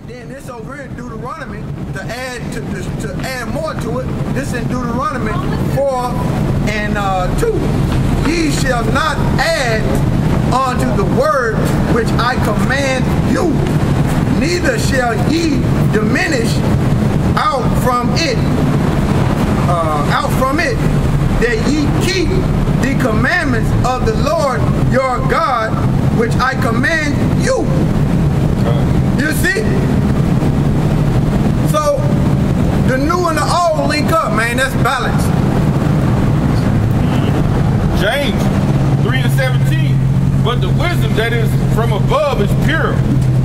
then this over in Deuteronomy, to add more to it, this in Deuteronomy 4 and 2. Ye shall not add unto the word which I command you, neither shall ye diminish out from it, that ye keep the commandments of the Lord your God, which I command you. You see? So the new and the old link up, man. That's balance. James 3 and 17. But the wisdom that is from above is pure,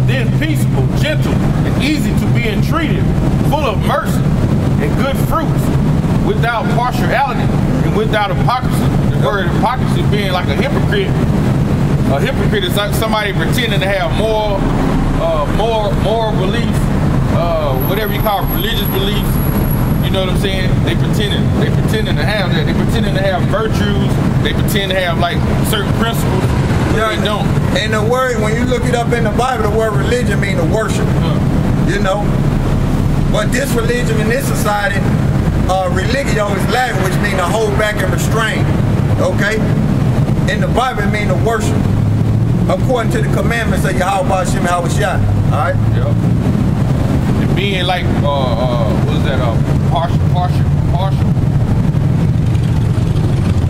then peaceable, gentle, and easy to be entreated, full of mercy and good fruits, without partiality and without hypocrisy. The word hypocrisy being like a hypocrite. A hypocrite is like somebody pretending to have moral beliefs, whatever you call it, religious beliefs. You know what I'm saying? They pretending to have that. They pretending to have virtues. They pretend to have like certain principles. Yeah, they don't. And the word, when you look it up in the Bible, the word religion means to worship. You know? But this religion in this society, religio is Latin, which means to hold back and restrain. Okay? In the Bible, it means to worship, according to the commandments of Yahweh Hashem Hawashai. Alright? Yep. And being like, what is that? Partial.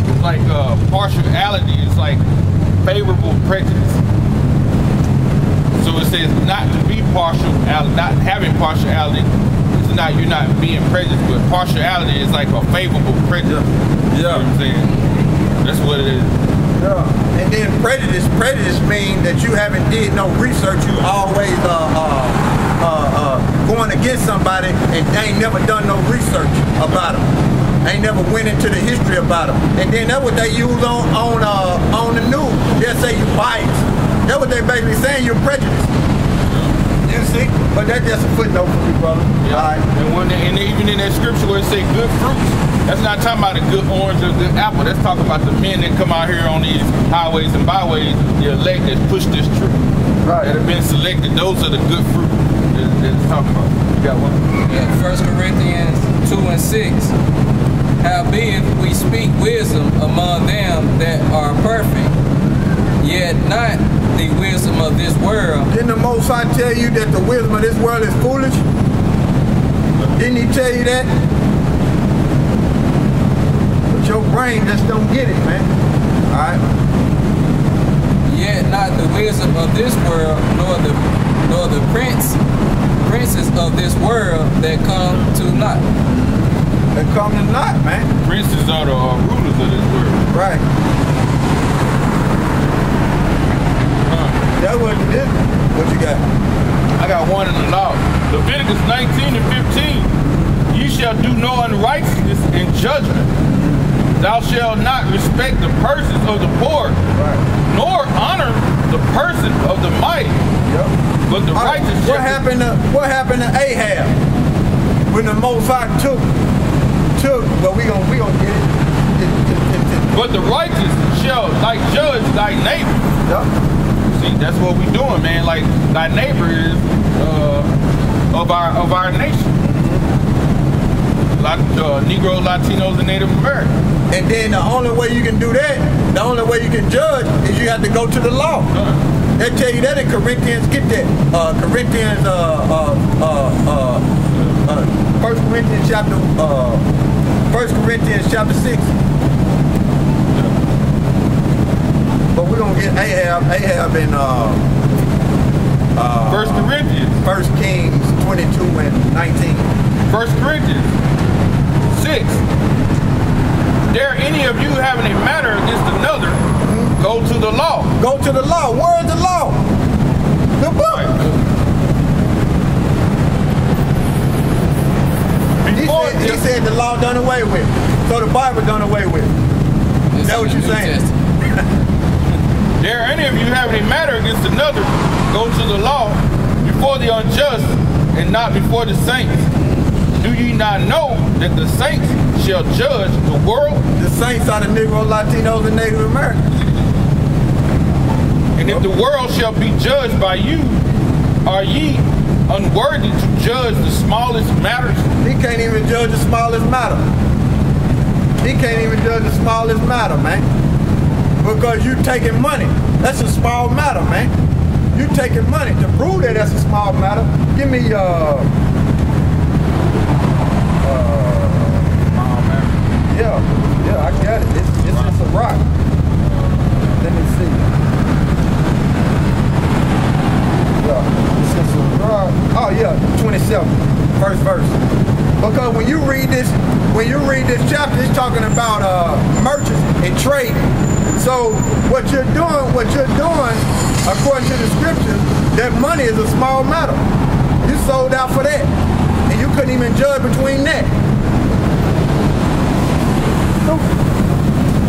It's like partiality is like favorable prejudice. So it says not to be partial, not having partiality. It's not, you're not being prejudiced, but partiality is like a favorable prejudice. Yeah. You know what I'm saying? That's what it is. Yeah. And then prejudice means that you haven't did no research. You always going against somebody and they ain't never done no research about them. Ain't never went into the history about them. And then that's what they use on the news. They'll say you biased. That's what they basically saying, you're prejudiced. You see? But that's just a footnote for me, brother. Yeah. All right. And even in that scripture where it say good fruits, that's not talking about a good orange or a good apple. That's talking about the men that come out here on these highways and byways, the elect that push this truth. Right. That have been selected. Those are the good fruit that it's talking about. You got one? Yeah, 1 Corinthians 2 and 6. Howbeit we speak wisdom among them that are perfect, yet not the wisdom of this world. Didn't the Most High tell you that the wisdom of this world is foolish? Didn't he tell you that? But your brain just don't get it, man. Alright? Yet not the wisdom of this world, nor the princes of this world that come to naught. That come to naught, man. Princes are the rulers of this world. Right. That what it is. What you got? I got one in the law. Leviticus 19 and 15. Ye shall do no unrighteousness in judgment. Thou shalt not respect the persons of the poor, nor honor the person of the mighty. Yep. But the righteous what happened to Ahab when the Most High took, but we gonna get it. But the righteous shall like judge thy neighbor. Yep. See, that's what we doing, man. Like thy neighbor is of our nation. Negroes, Latinos, and Native Americans. And then the only way you can do that, the only way you can judge is you have to go to the law. They tell you that in Corinthians. Get that. Corinthians 1 Corinthians chapter 6. But we're gonna get Ahab in 1 Corinthians. 1 Kings 22 and 19. 1 Corinthians 6. Dare any of you having a matter against another, go to the law. Go to the law. Where's the law? The book. Right. He said the law done away with. So the Bible done away with. Is that what you're saying? Dare any of you having a matter against another, go to the law before the unjust and not before the saints. Do ye not know that the saints shall judge the world? The saints are the Negro, Latinos, and Native Americans. And if the world shall be judged by you, are ye unworthy to judge the smallest matters? He can't even judge the smallest matter. He can't even judge the smallest matter, man. Because you taking money. That's a small matter, man. You taking money. To prove that that's a small matter, give me small matter. Yeah, I got it. It's in Sirach. Let me see. Yeah, it's in Sirach. Oh yeah, 27, first verse. Because when you read this chapter, it's talking about merchants and trading. So what you're doing, according to the scriptures, that money is a small matter. You sold out for that, and you couldn't even judge between that.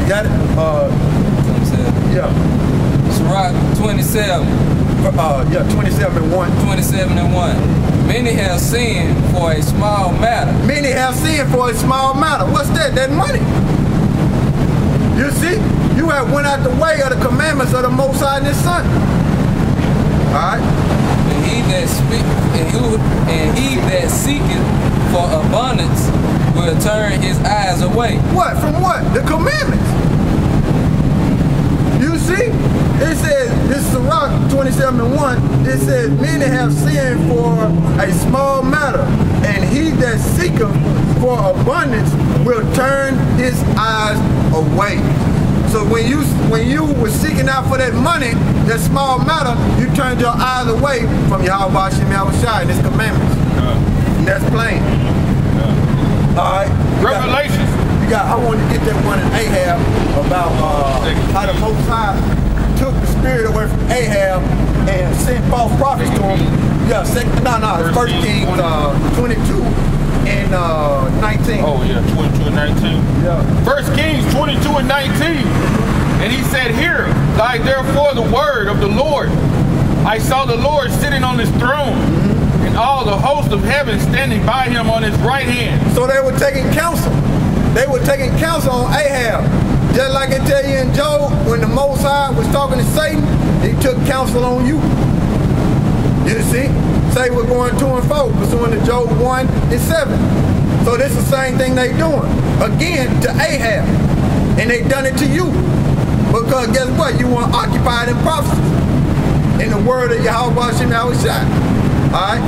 You got it? 27. Yeah. Sirach 27. Yeah, 27 and 1. 27 and 1. Many have sinned for a small matter. Many have sinned for a small matter. What's that? That money. You see? You have went out the way of the commandments of the Most High and His Son. Alright? And he that seeketh for abundance will turn his eyes away. What? From what? The commandments. You see? It says, this is Sirach 27 and 1, it says, many have sinned for a small matter, and he that seeketh for abundance will turn his eyes away. So when you were seeking out for that money, that small matter, you turned your eyes away from Yahweh Hashem Yahushua and His commandments. And that's plain. All right. Revelations. I wanted to get that one in Ahab about how the Most High took the spirit away from Ahab and sent false prophets to him. Yeah, it's 1 Kings 22 and 19. Oh yeah, 22 and 19. Yeah. 1 Kings 22 and 19. And he said, hear thy therefore the word of the Lord. I saw the Lord sitting on his throne, and all the host of heaven standing by him on his right hand. So they were taking counsel. They were taking counsel on Ahab. Just like I tell you in Job, when the Most High was talking to Satan, he took counsel on you. You see? Satan was going to and fro, pursuing to Job 1 and 7. So this is the same thing they doing. Again, to Ahab. And they done it to you. Because guess what? You weren't occupied in prophecy. In the word of Yahweh Hashem Yahushua. Alright?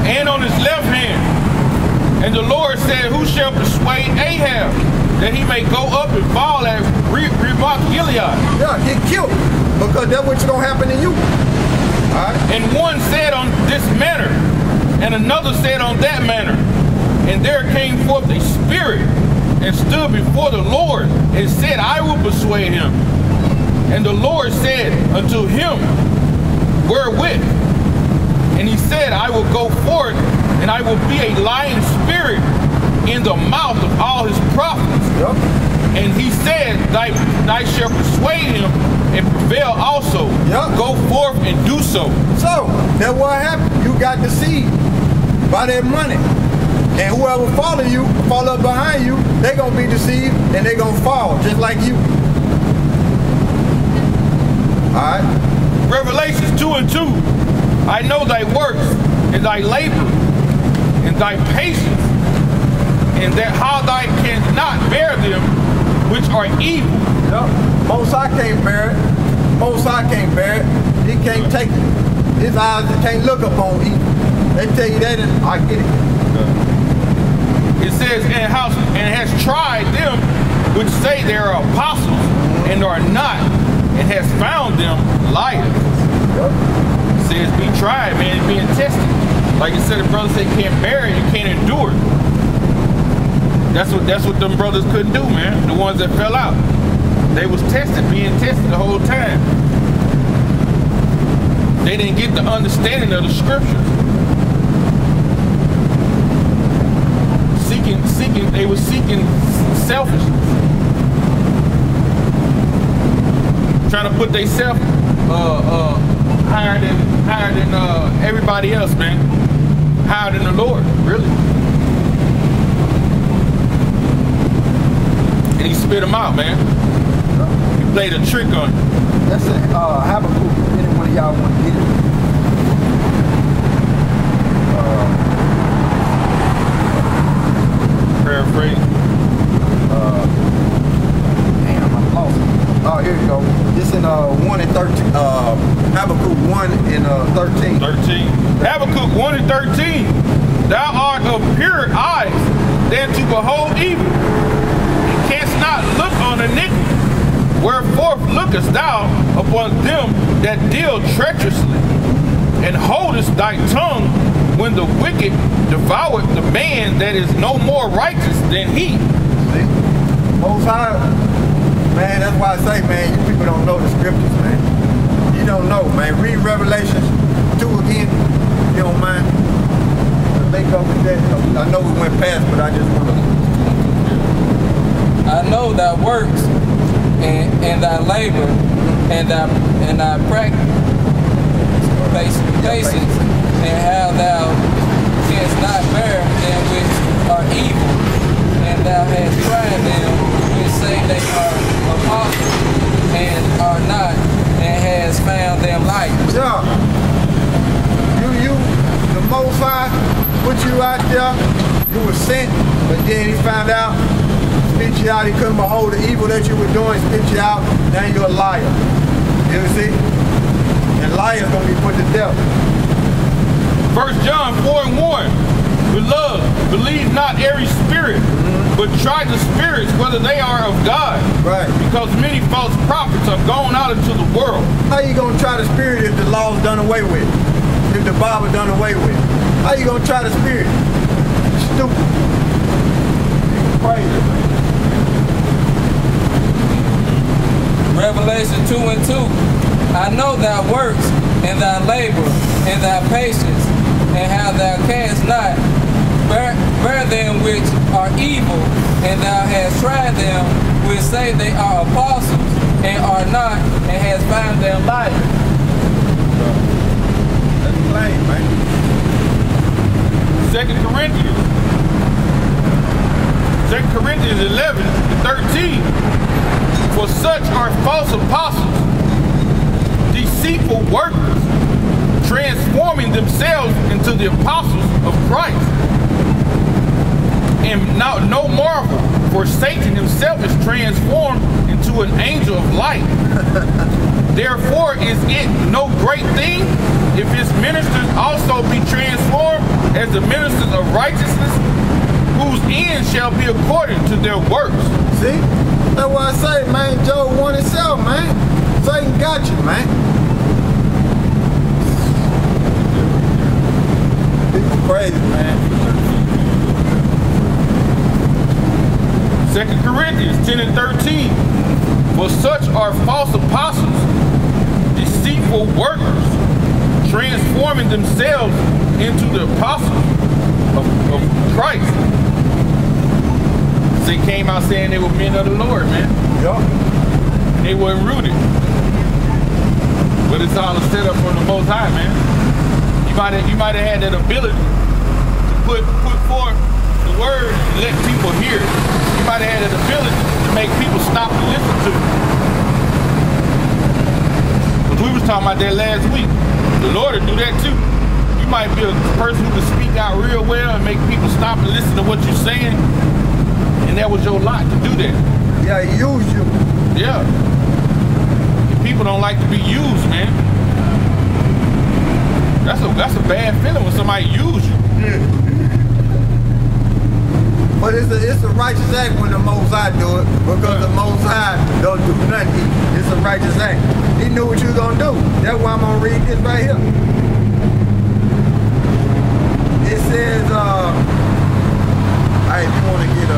And on his left hand. And the Lord said, who shall persuade Ahab that he may go up and fall at Ramoth Gilead? Yeah, get killed. Because that's what's going to happen to you. All right? And one said on this manner, and another said on that manner. And there came forth a spirit and stood before the Lord and said, I will persuade him. And the Lord said unto him, wherewith? And he said, I will go forth, and I will be a lying spirit in the mouth of all his prophets. Yep. And he said, thou shalt persuade him and prevail also. Yep. Go forth and do so. So, that's what happened. You got deceived by that money. And whoever follow up behind you, they're going to be deceived and they're going to fall just like you. All right? Revelations 2 and 2. I know thy works and thy labor and thy patience, and that how thou cannot bear them which are evil. Yep. Most High can't bear it. Most High can't bear it. He can't take it. His eyes can't look upon evil. They tell you that, and I get it. It says, and has tried them which say they are apostles and are not, and has found them liars. Yep. It says be tried, man, it's being tested. Like you said, the brother said you can't bear it, you can't endure it. That's what them brothers couldn't do, man. The ones that fell out. They was being tested the whole time. They didn't get the understanding of the scriptures. They were seeking selfishness. Trying to put themselves higher than everybody else, man. Higher than the Lord, really. And he spit them out, man. He played a trick on him. That's it. Habakkuk. Any one of y'all want to get it? 13. 13. Habakkuk 1 and 13. Thou art of purer eyes than to behold evil, and canst not look on iniquity. Wherefore lookest thou upon them that deal treacherously, and holdest thy tongue when the wicked devoureth the man that is no more righteous than he. See? Most High, man, that's why I say, man, you people don't know the scriptures, man. You don't know, man. Read Revelations 2 again, if you don't mind. Make up with that. I know we went past, but I just want to. I know thy works and thy labor and thy patience, and how thou canst not bear them which are evil, and thou hast tried them which say they are apostles and are not, and hast found them liars. Yeah. The Most High put you out there, you were sent, but then he found out, spit you out, he couldn't behold the evil that you were doing, spit you out, now you're a liar. You see? And liars gonna be put to death. 1 John 4 and 1. Beloved, believe not every spirit, but try the spirits whether they are of God. Right. Because many false prophets have gone out into the world. How you gonna try the spirit if the law's done away with? If the Bible done away with? How you gonna try the spirit? Stupid. Crazy, man. Revelation 2 and 2. I know thy works and thy labor and thy patience, and how thou canst not bear them which are evil, and thou hast tried them which say they are apostles and are not, and hast found them liars. That's plain, man. 2 Corinthians 11 and 13. For such are false apostles, deceitful workers, transforming themselves into the apostles of Christ. And now no marvel, for Satan himself is transformed into an angel of light. Therefore is it no great thing if his ministers also be transformed as the ministers of righteousness, whose end shall be according to their works. See? That's why I say, man, Job 1 and 7, man. Satan got you, man. People crazy, man. 2 Corinthians 10 and 13. For such are false apostles, deceitful workers, transforming themselves into the apostles of Christ. They came out saying they were men of the Lord, man. Yup. They weren't rooted. But it's all a setup from the Most High, man. You might have had that ability to put forth the word and let people hear it. You might have had that ability to make people stop and listen to it. Because we was talking about that last week. The Lord will do that too. You might be a person who can speak out real well and make people stop and listen to what you're saying. And that was your lot to do that. Yeah, he used you. Yeah. People don't like to be used, man. That's a bad feeling when somebody uses you. But it's a righteous act when the Most High do it, because the Most High don't do nothing. It's a righteous act. He knew what you was gonna do. That's why I'm gonna read this right here. It says, if you want to get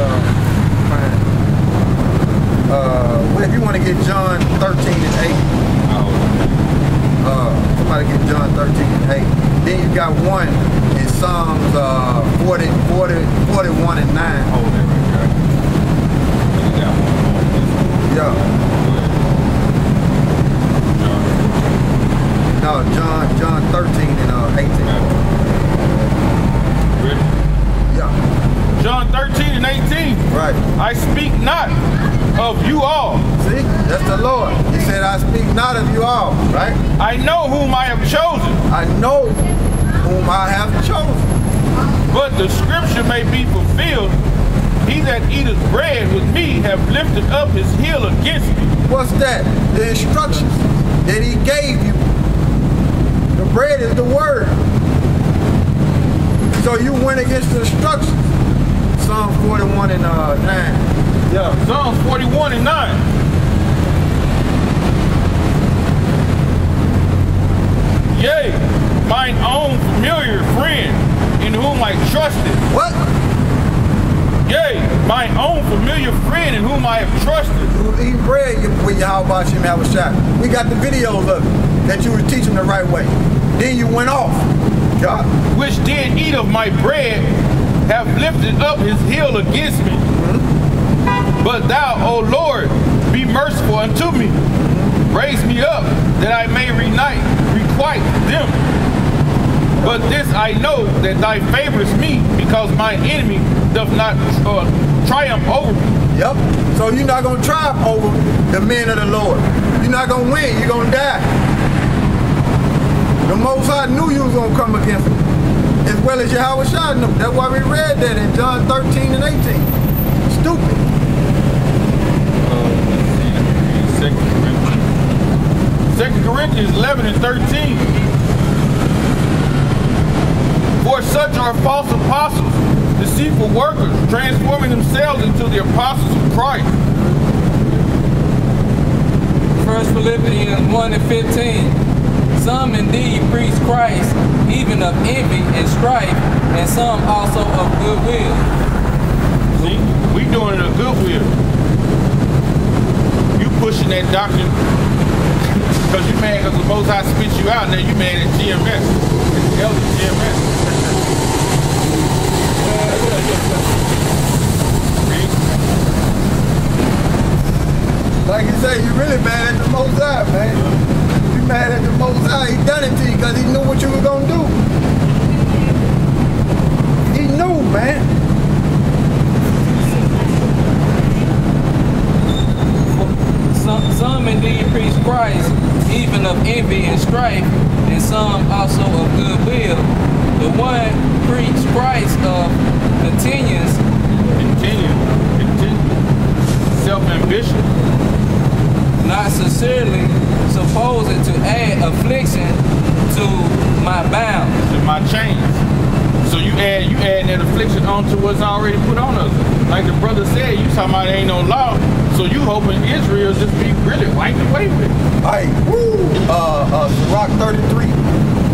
if you want to get John 13 and 8, somebody get John 13 and 8. Then you got one in Psalms 41 and 9. Yeah. No, John 13 and 18. Ready? Yeah. John 13 and 18. Right. I speak not of you all. See? That's the Lord. He said, I speak not of you all. Right? I know whom I have chosen. I know whom I have chosen. But the scripture may be fulfilled. He that eateth bread with me have lifted up his heel against me. What's that? The instructions that he gave you. The bread is the word. So you went against the instructions. Psalm 41 and 9. Yeah, Psalms 41 and 9. Yea, mine own familiar friend, in whom I trusted. What? Yea, mine own familiar friend, in whom I have trusted. You was eating bread with Yahweh Shem Yahushua. We got the videos of it, that you were teaching the right way. Then you went off. God. Which did eat of my bread, have lifted up his heel against me. But thou, O Lord, be merciful unto me. Raise me up, that I may requite them. But this I know, that thy favors me, because my enemy doth not triumph over me. Yep. So you're not going to triumph over the men of the Lord. You're not going to win. You're going to die. The Most High knew you was going to come against him, as well as Yahweh Shai knew. That's why we read that in John 13 and 18. Stupid. Let's see. 2 Corinthians 11 and 13. For such are false apostles, deceitful workers, transforming themselves into the apostles of Christ. 1 Philippians 1 and 15. Some indeed preach Christ, even of envy and strife, and some also of goodwill. See, we doing it of goodwill. You pushing that doctrine because you mad because the Most High spit you out, now you mad at GMS. It's the elder GMS. Like you say, you really mad at the Most High, man. You mad at the Most High. He done it to you because he knew what you were going to do. He knew, man. Some indeed preach Christ, even of envy and strife, and some also of goodwill. The one preach Christ of continuance, self-ambition, not sincerely supposing to add affliction to my bounds, to my chains. So you add that affliction onto what's already put on us. Like the brother said, you talking about there ain't no law, so you hoping Israel just be really wiped away with it. Hey, woo! Sirach 33.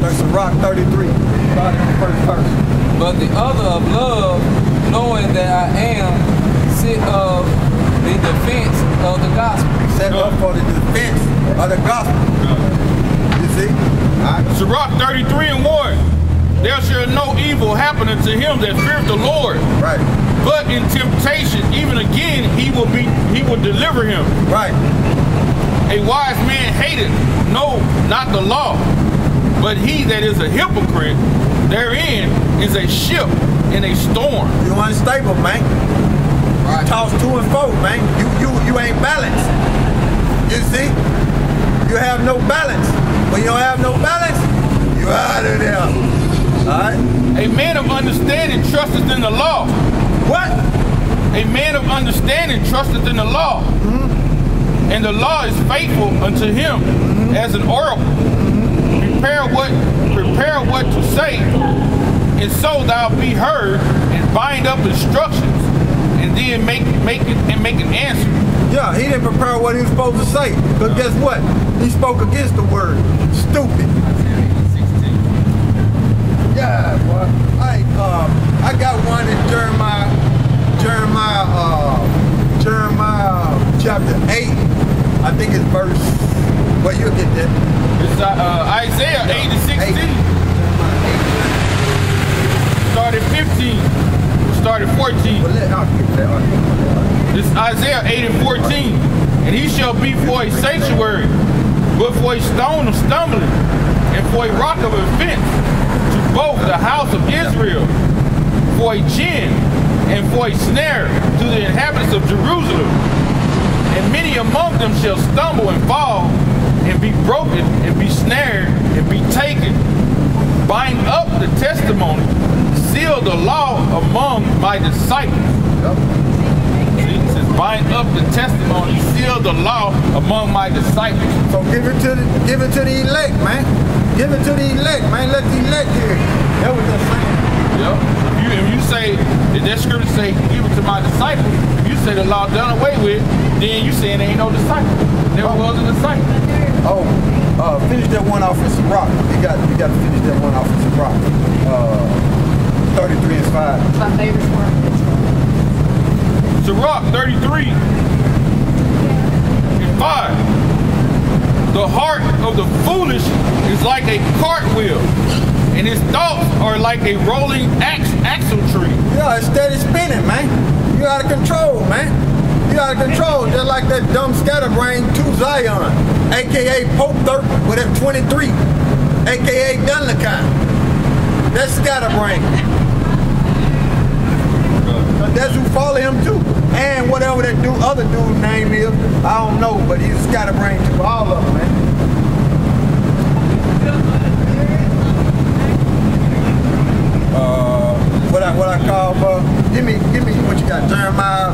That's Sirach 33. Starting the first verse. But the other of love, knowing that I am sick of the defense of the gospel. Set up for the defense of the gospel. You see? Right. Sirach 33 and 1. There shall no evil happen unto him that feareth the Lord. Right. But in temptation, even again, he will deliver him. Right. A wise man hateth, no, not the law. But he that is a hypocrite, therein is a ship in a storm. You unstable, man. Right. Toss to and fro, man. You ain't balanced. You see? You have no balance. When you don't have no balance, you out of there. Alright? A man of understanding trusteth in the law. What? A man of understanding trusteth in the law. Mm-hmm. And the law is faithful unto him as an oracle. Prepare what to say, and so thou be heard, and bind up instructions, and then make an answer. Yeah, he didn't prepare what he was supposed to say. But guess what? He spoke against the word. Stupid. Yeah, boy. I got one in Jeremiah chapter 8. I think it's verse. Well, you'll get that. It's Isaiah 8 and 16. Started 15. Started 14. This is Isaiah 8 and 14. And he shall be for a sanctuary, but for a stone of stumbling, and for a rock of offense, to both the house of Israel, for a gin, and for a snare to the inhabitants of Jerusalem. And many among them shall stumble and fall, and be broken, and be snared, and be taken. Bind up the testimony, seal the law among my disciples. See, it says, bind up the testimony, seal the law among my disciples. So give it to the elect, man. Give it to the elect, man. Let the elect hear it. That's what they're saying. Yep. If you say, if that scripture say, give it to my disciples, if you say the law done away with, then you saying there ain't no disciple. There was a disciple. Finish that one off in Sirach. You got to finish that one off in Sirach. 33 and 5. My favorite part. Sirach 33 and 5. The heart of the foolish is like a cartwheel, and his thoughts are like a rolling axle tree. Yeah, it's steady spinning, man. You out of control, man. You out of control, just like that dumb scatterbrain to Zion, a.k.a. Pope Third with that 23, a.k.a. Dunlacan. That's scatterbrain. That's who follow him too. And whatever that other dude's name is, I don't know, but he's a scatterbrain too. All of them, man. What I call, give me what you got. Jeremiah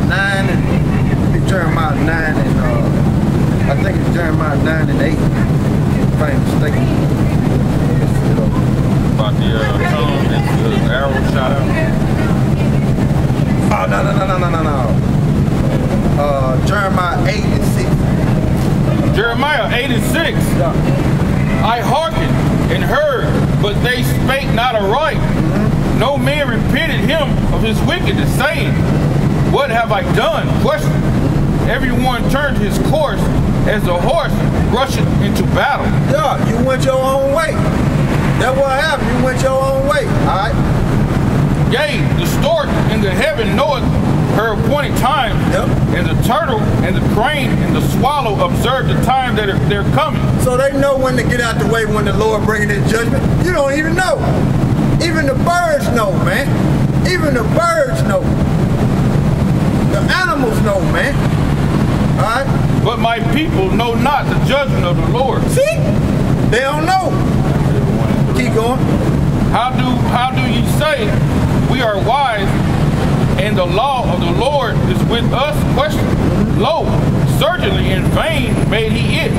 9 and Jeremiah 9 and I think it's Jeremiah 9 and 8. If I ain't mistaken. About the tongue and the arrow shot out. Oh, no. Jeremiah 8 and 6. Jeremiah 8 and 6. Yeah. I hearkened and heard, but they spake not aright. No man repented him of his wickedness, saying, what have I done? Question. Everyone turned his course as a horse rushing into battle. Yeah, you went your own way. That's what happened. You went your own way. All right. Yea, the stork in the heaven knoweth her appointed time, Yep. and the turtle and the crane and the swallow observe the time that they're coming. So they know when to get out the way when the Lord bringing his judgment. You don't even know. Even the birds know, man. Even the birds know. The animals know, man. All right? But my people know not the judgment of the Lord. See? They don't know. Keep going. How do ye say, we are wise, and the law of the Lord is with us? Question. Lo, certainly in vain made he it.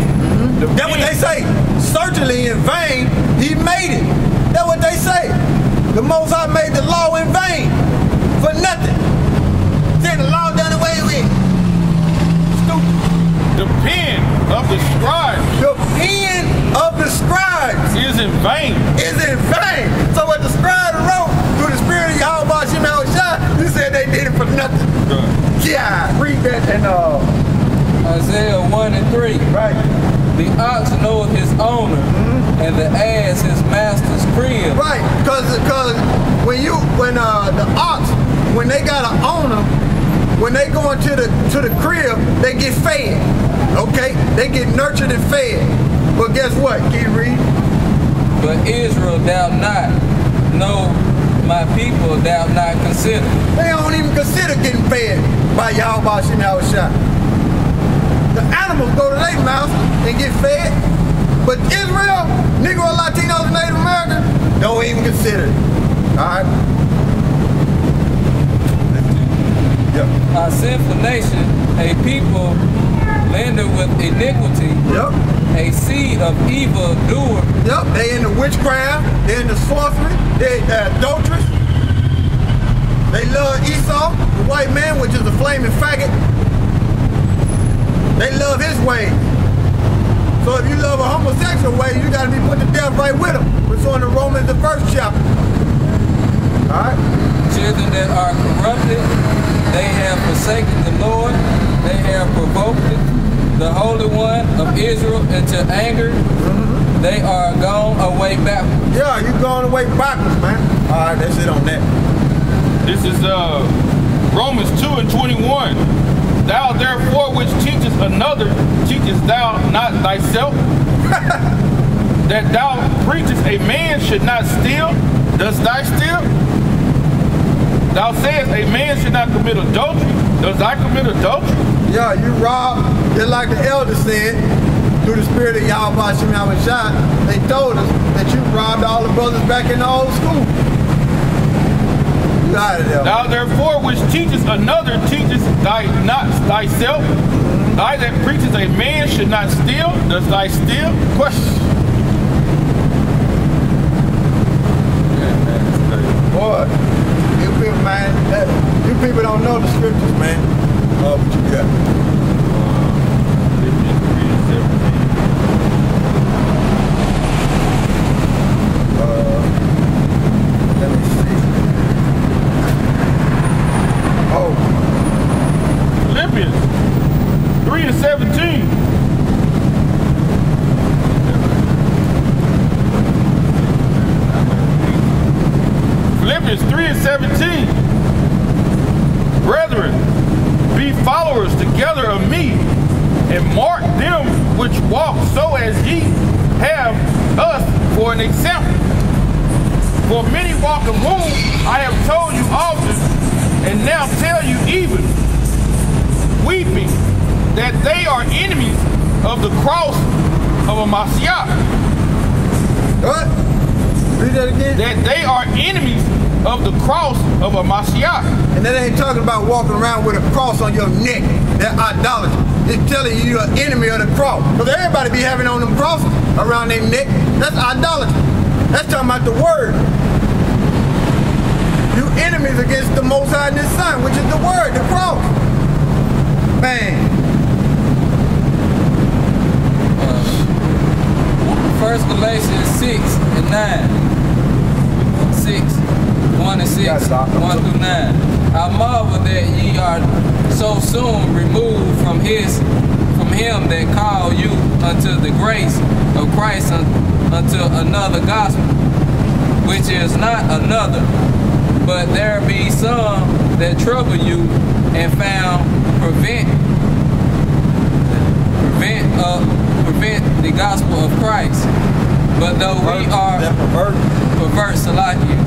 That's what they say. Certainly in vain, he made it. That's what they say. The Most High made the law in vain. For nothing. Said the law done away with. Stupid. The pen of the scribes The pen of the scribes is in vain. is in vain. So what the scribes wrote through the spirit of Yahweh Shem Shah, you said they did it for nothing. Yeah, read that and Isaiah 1 and 3. right. The ox knoweth his owner, and the ass his master's crib. Right, because when the ox, when they got an owner, when they go into the crib, they get fed. Okay, they get nurtured and fed. But guess what? Keep reading. But Israel thou not, no, my people thou not consider. They don't even consider getting fed by Yahweh Shem Shah. The animals go to their mouth and get fed. But Israel, Negro, Latinos, and Native Americans don't even consider it. Alright? Yep. A sinful nation, a people landed with iniquity, Yep. a seed of evil doer. Yep. They in the witchcraft, they in the sorcery, they adulterous. They love Esau, the white man, which is a flaming faggot. They love his ways. So if you love a homosexual way, you got to be put to death right with him. It's on the Romans, the 1st chapter. All right? Children that are corrupted, they have forsaken the Lord, they have provoked the Holy One of Israel into anger. They are gone away backwards. Yeah, you going away backwards, man. All right, that's it on that. This is Romans 2 and 21. Thou therefore which teachest another, teachest thou not thyself? That thou preachest a man should not steal, dost thou steal? Thou sayest a man should not commit adultery, does I commit adultery? Yeah, you robbed, just like the elder said, through the spirit of Yahweh Shem Shah, they told us that you robbed all the brothers back in the old school. You out of there. Thou therefore which teachest another, teachest thy not thyself? Thy that preachest a man should not steal, does thy steal? Question. Philippians 3:17. Brethren, be followers together of me, and mark them which walk so as ye have us for an example. For many walk of whom I have told you often, and now tell you even, weeping, that they are enemies of the cross of a Mashiach. What? Read that again. That they are enemies of the cross of a Mashiach. And that ain't talking about walking around with a cross on your neck. That idolatry. It's telling you you're an enemy of the cross. Because everybody be having on them crosses around their neck. That's idolatry. That's talking about the word. You enemies against the Most High and His Son, which is the word, the cross. Man. 1 Galatians 6 and 9. 6, 1 and 6, 1 through 9. I marvel that ye are so soon removed from him that called you unto the grace of Christ unto another gospel, which is not another. But there be some that trouble you and found prevent the gospel of Christ. But though we are pervert Salakia,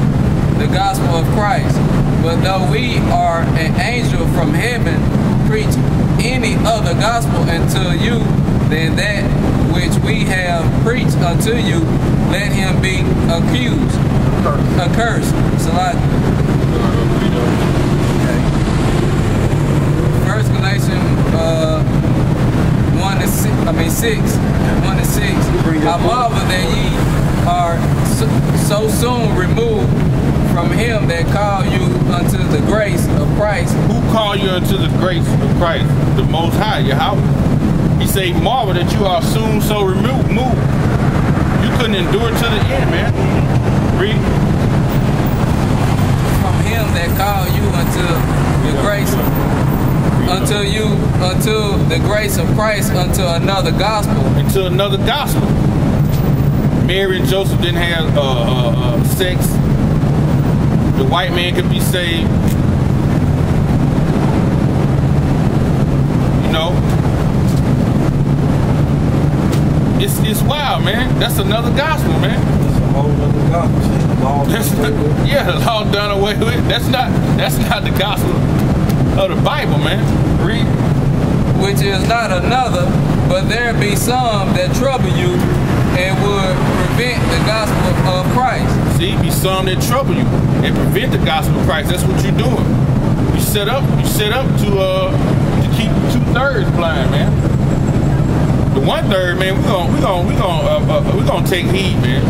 the gospel of Christ, but though we are an angel from heaven, preach any other gospel unto you than that which we have preached unto you, let him be accused, accursed. Salakia. 1 Galatians 6, 1 and 6. I marvel that ye are so soon removed from him that called you unto the grace of Christ. Who called you unto the grace of Christ? The Most High, Yahweh. He say, marvel that you are soon so removed. You couldn't endure to the end, man. Read. From him that called you unto the grace, unto the grace of Christ, unto another gospel. Into another gospel. Mary and Joseph didn't have sex. The white man could be saved. You know, it's wild, man. That's another gospel, man. That's a whole other gospel. Yeah, the law done away with. That's not the gospel of the Bible, man. Read. Which is not another, but there be some that trouble you and would prevent the gospel of Christ. See, be some that trouble you and prevent the gospel of Christ. That's what you're doing. You set up to keep 2/3 blind, man. The 1/3, man, we gonna take heed, man.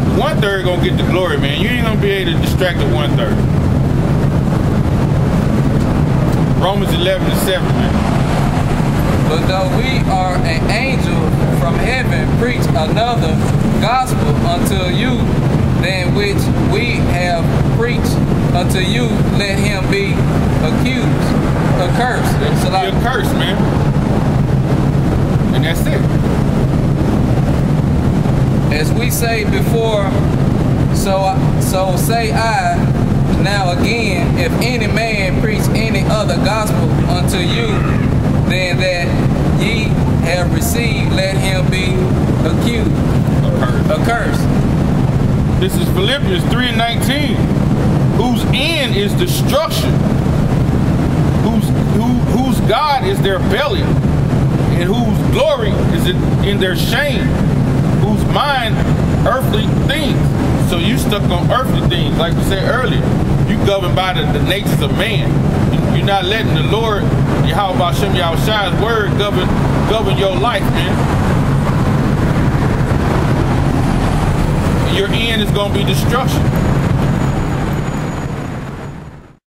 The 1/3 gonna get the glory, man. You ain't gonna be able to distract the 1/3. Romans 11 and 7, man. But though we are an angel from heaven, preach another gospel unto you than which we have preached unto you, let him be accused, accursed. Be accursed, man. And that's it. As we say before, so say I now again, if any man preach any other gospel unto you than that ye have received, let him be accused, accursed. This is Philippians 3:19, whose end is destruction, whose God is their belly, and whose glory is in their shame, whose mind earthly things. So you stuck on earthly things, like we said earlier. You governed by the natures of man. You're not letting the Lord, Yahweh B'Shem Yahweh's word govern your life, man. Your end is going to be destruction.